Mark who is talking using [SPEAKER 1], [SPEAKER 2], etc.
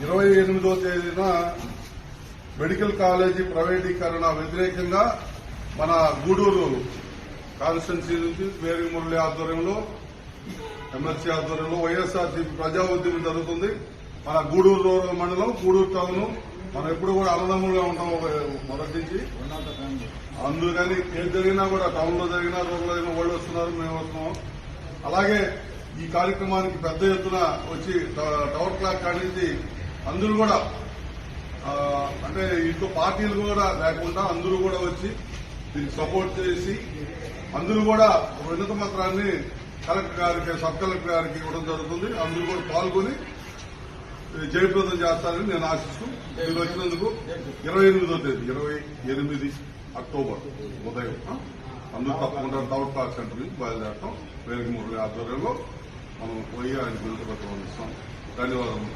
[SPEAKER 1] 28వ తేదీన medical college ప్రైవేటీకరణ వ్యతిరేకంగా మన గూడూరు కాన్స్టిట్యున్సీ నుంచి వేరి మురళి ఆధ్వర్యంలో ఎమ్మెల్సీ ఆధ్వర్యంలో వైఎస్ఆర్సీపీ ప్రజా ఉద్యమం జరుగుతుంది. మన గూడూరు రూరల్ మండలం, గూడూరు టౌన్ మనం ఎప్పుడు కూడా అన్నదమ్ములుగా ఉంటాం మొదటి నుంచి. అందుకని ఏం జరిగినా కూడా టౌన్ లో జరిగినా రూరల్ జరిగినా వాళ్ళు వస్తున్నారు, మేము వస్తున్నాం. అలాగే ఈ కార్యక్రమానికి పెద్ద ఎత్తున వచ్చి టవర్ క్లాక్ కానించి అందరూ కూడా అంటే ఇంకో పార్టీలు కూడా లేకుండా అందరూ కూడా వచ్చి దీనికి సపోర్ట్ చేసి అందరూ కూడా వినతి పత్రాన్ని కలెక్టర్ గారికి, సబ్ కలెక్టర్ గారికి ఇవ్వడం జరుగుతుంది. అందరూ కూడా పాల్గొని జయప్రదం చేస్తారని నేను ఆశిస్తూ మీరు వచ్చినందుకు 28వ తేదీ 28 అక్టోబర్ ఉదయం అందరూ తప్పకుండా టవర్ క్లాక్ సెంటర్ నుంచి బయలుదేరతాం. వేగి మురళి ఆధ్వర్యంలో మనం పోయి ఆయన వినతి పత్రం ఇస్తాం. ధన్యవాదాలు.